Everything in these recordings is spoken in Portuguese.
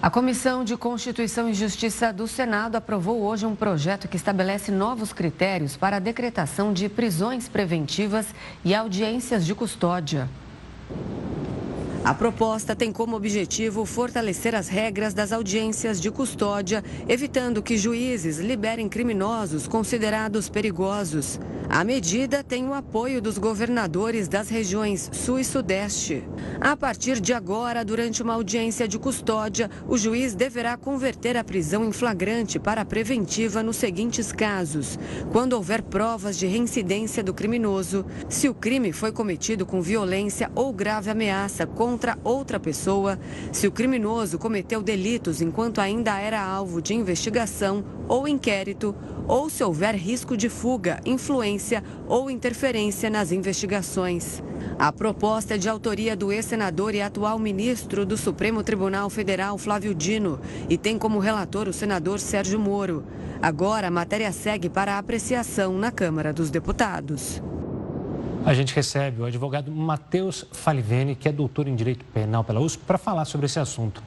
A Comissão de Constituição e Justiça do Senado aprovou hoje um projeto que estabelece novos critérios para a decretação de prisões preventivas e audiências de custódia. A proposta tem como objetivo fortalecer as regras das audiências de custódia, evitando que juízes liberem criminosos considerados perigosos. A medida tem o apoio dos governadores das regiões Sul e Sudeste. A partir de agora, durante uma audiência de custódia, o juiz deverá converter a prisão em flagrante para a preventiva nos seguintes casos: quando houver provas de reincidência do criminoso, se o crime foi cometido com violência ou grave ameaça contra outra pessoa, se o criminoso cometeu delitos enquanto ainda era alvo de investigação ou inquérito, ou se houver risco de fuga, influência ou interferência nas investigações. A proposta é de autoria do ex-senador e atual ministro do Supremo Tribunal Federal, Flávio Dino, e tem como relator o senador Sérgio Moro. Agora, a matéria segue para a apreciação na Câmara dos Deputados. A gente recebe o advogado Matheus Falivene, que é doutor em Direito Penal pela USP, para falar sobre esse assunto.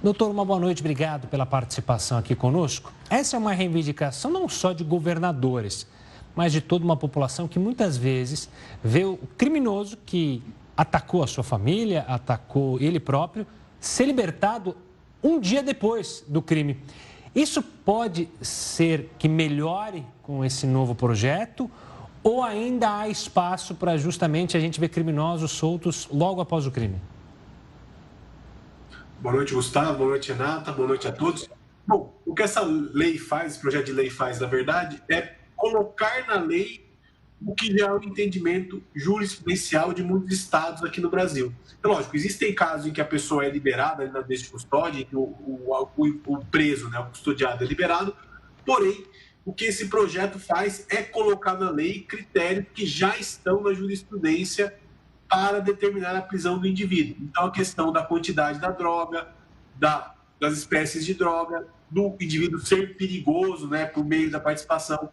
Doutor, uma boa noite, obrigado pela participação aqui conosco. Essa é uma reivindicação não só de governadores, mas de toda uma população que muitas vezes vê o criminoso que atacou a sua família, atacou ele próprio, ser libertado um dia depois do crime. Isso pode ser que melhore com esse novo projeto? Ou ainda há espaço para justamente a gente ver criminosos soltos logo após o crime? Boa noite, Gustavo. Boa noite, Renata. Boa noite a todos. Bom, o que essa lei faz, esse projeto de lei faz, na verdade, é colocar na lei o que já é o entendimento jurisprudencial de muitos estados aqui no Brasil. É lógico, existem casos em que a pessoa é liberada ali na audiência de custódia, em que o preso, né, o custodiado é liberado, porém, o que esse projeto faz é colocar na lei critérios que já estão na jurisprudência para determinar a prisão do indivíduo. Então, a questão da quantidade da droga, das espécies de droga, do indivíduo ser perigoso, né, por meio da participação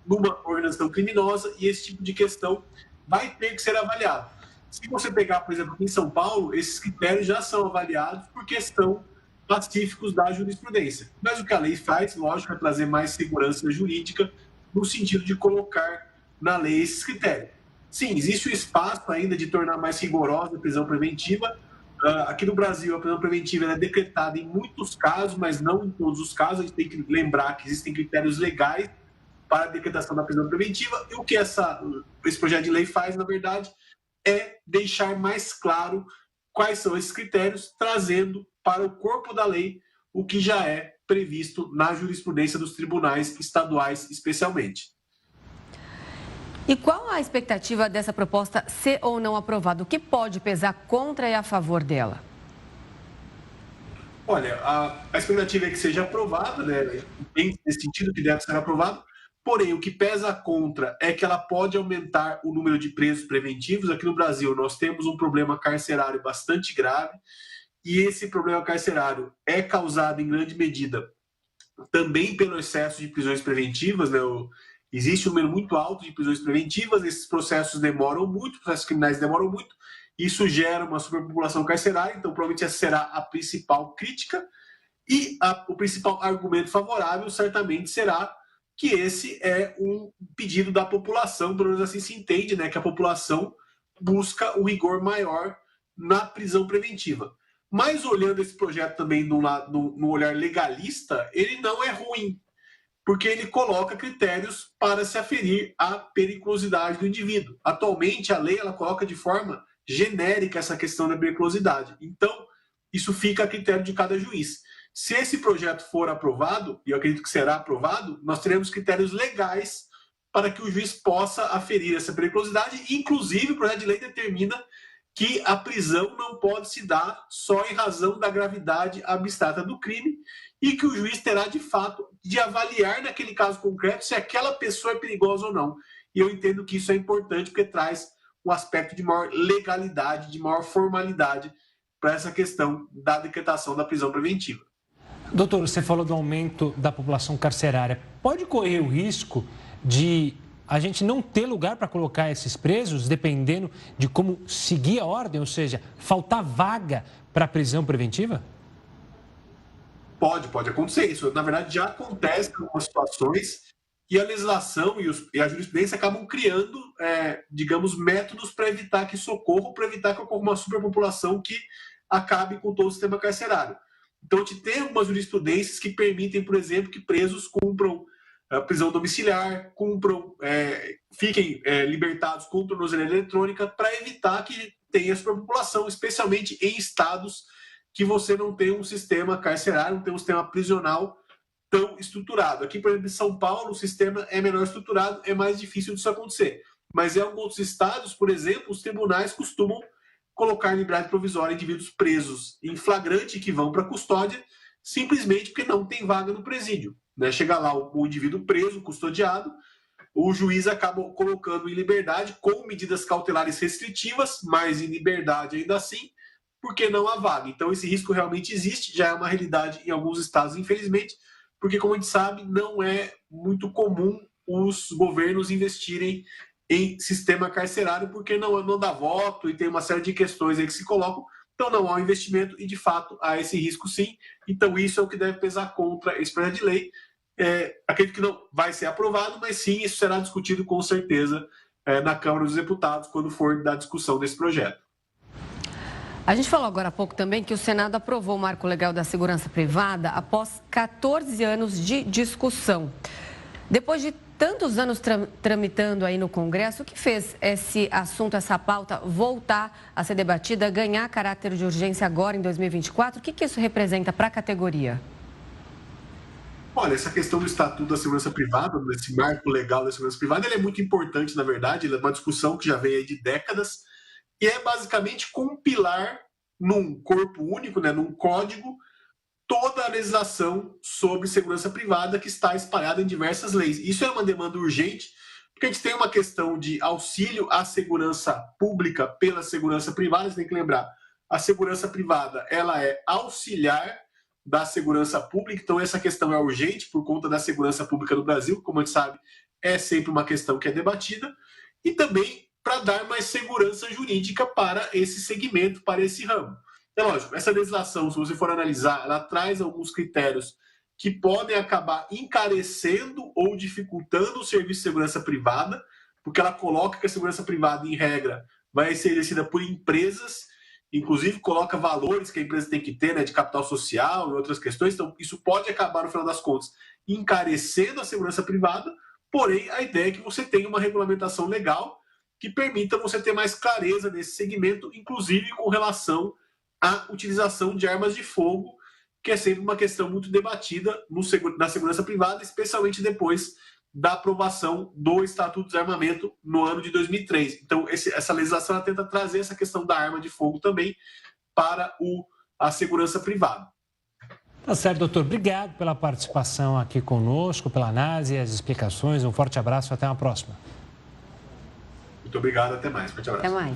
numa organização criminosa, e esse tipo de questão vai ter que ser avaliado. Se você pegar, por exemplo, aqui em São Paulo, esses critérios já são avaliados por questão pacíficos da jurisprudência. Mas o que a lei faz, lógico, é trazer mais segurança jurídica no sentido de colocar na lei esses critérios. Sim, existe o espaço ainda de tornar mais rigorosa a prisão preventiva. Aqui no Brasil, a prisão preventiva é decretada em muitos casos, mas não em todos os casos. A gente tem que lembrar que existem critérios legais para a decretação da prisão preventiva. E o que esse projeto de lei faz, na verdade, é deixar mais claro quais são esses critérios, trazendo para o corpo da lei o que já é previsto na jurisprudência dos tribunais estaduais, especialmente. E qual a expectativa dessa proposta ser ou não aprovada? O que pode pesar contra e a favor dela? Olha, a expectativa é que seja aprovada, né? Nesse sentido que deve ser aprovado. Porém, o que pesa contra é que ela pode aumentar o número de presos preventivos. Aqui no Brasil, nós temos um problema carcerário bastante grave, e esse problema carcerário é causado em grande medida também pelo excesso de prisões preventivas, né? Existe um número muito alto de prisões preventivas, esses processos demoram muito, processos criminais demoram muito, isso gera uma superpopulação carcerária, então provavelmente essa será a principal crítica, e o principal argumento favorável certamente será que esse é um pedido da população, pelo menos assim se entende, né, que a população busca o rigor maior na prisão preventiva. Mas olhando esse projeto também no olhar legalista, ele não é ruim, porque ele coloca critérios para se aferir à periculosidade do indivíduo. Atualmente, a lei ela coloca de forma genérica essa questão da periculosidade. Então, isso fica a critério de cada juiz. Se esse projeto for aprovado, e eu acredito que será aprovado, nós teremos critérios legais para que o juiz possa aferir essa periculosidade. Inclusive, o projeto de lei determina que a prisão não pode se dar só em razão da gravidade abstrata do crime e que o juiz terá, de fato, de avaliar naquele caso concreto se aquela pessoa é perigosa ou não. E eu entendo que isso é importante porque traz um aspecto de maior legalidade, de maior formalidade para essa questão da decretação da prisão preventiva. Doutor, você falou do aumento da população carcerária. Pode correr o risco de a gente não ter lugar para colocar esses presos, dependendo de como seguir a ordem, ou seja, faltar vaga para a prisão preventiva? Pode acontecer isso. Na verdade, já acontece em algumas situações e a legislação e a jurisprudência acabam criando, digamos, métodos para evitar que isso ocorra, para evitar que ocorra uma superpopulação que acabe com todo o sistema carcerário. Então, a gente tem algumas jurisprudências que permitem, por exemplo, que presos cumpram prisão domiciliar, fiquem libertados com tornozeleira eletrônica para evitar que tenha superpopulação, especialmente em estados que você não tem um sistema carcerário, não tem um sistema prisional tão estruturado. Aqui, por exemplo, em São Paulo, o sistema é menor estruturado, é mais difícil disso acontecer. Mas em alguns outros estados, por exemplo, os tribunais costumam colocar em liberdade provisória indivíduos presos em flagrante que vão para custódia, simplesmente porque não tem vaga no presídio. Né? Chega lá o indivíduo preso, custodiado, o juiz acaba colocando em liberdade com medidas cautelares restritivas, mas em liberdade ainda assim, porque não há vaga. Então, esse risco realmente existe, já é uma realidade em alguns estados, infelizmente, porque, como a gente sabe, não é muito comum os governos investirem em sistema carcerário, porque não dá voto e tem uma série de questões aí que se colocam. Então, não há um investimento e, de fato, há esse risco sim. Então, isso é o que deve pesar contra esse projeto de lei. Acredito que não vai ser aprovado, mas sim, isso será discutido com certeza na Câmara dos Deputados, quando for da discussão desse projeto. A gente falou agora há pouco também que o Senado aprovou o Marco Legal da Segurança Privada após 14 anos de discussão. Depois de tantos anos tramitando aí no Congresso, o que fez esse assunto, essa pauta, voltar a ser debatida, ganhar caráter de urgência agora em 2024? O que isso representa para a categoria? Olha, essa questão do Estatuto da Segurança Privada, desse Marco Legal da Segurança Privada, ele é muito importante, na verdade, ele é uma discussão que já vem aí de décadas, e é basicamente compilar num corpo único, né, num código, toda a legislação sobre segurança privada que está espalhada em diversas leis. Isso é uma demanda urgente, porque a gente tem uma questão de auxílio à segurança pública pela segurança privada. Você tem que lembrar, a segurança privada ela é auxiliar da segurança pública, então essa questão é urgente por conta da segurança pública no Brasil, como a gente sabe, é sempre uma questão que é debatida, e também para dar mais segurança jurídica para esse segmento, para esse ramo. É lógico, essa legislação, se você for analisar, ela traz alguns critérios que podem acabar encarecendo ou dificultando o serviço de segurança privada, porque ela coloca que a segurança privada, em regra, vai ser exercida por empresas, inclusive coloca valores que a empresa tem que ter, né, de capital social e outras questões. Então, isso pode acabar, no final das contas, encarecendo a segurança privada, porém, a ideia é que você tenha uma regulamentação legal que permita você ter mais clareza nesse segmento, inclusive com relação à utilização de armas de fogo, que é sempre uma questão muito debatida na segurança privada, especialmente depois da aprovação do Estatuto de Desarmamento no ano de 2003. Então, essa legislação ela tenta trazer essa questão da arma de fogo também para a segurança privada. Tá certo, doutor. Obrigado pela participação aqui conosco, pela análise e as explicações. Um forte abraço e até uma próxima. Muito obrigado, até mais. Forte abraço. Até mais.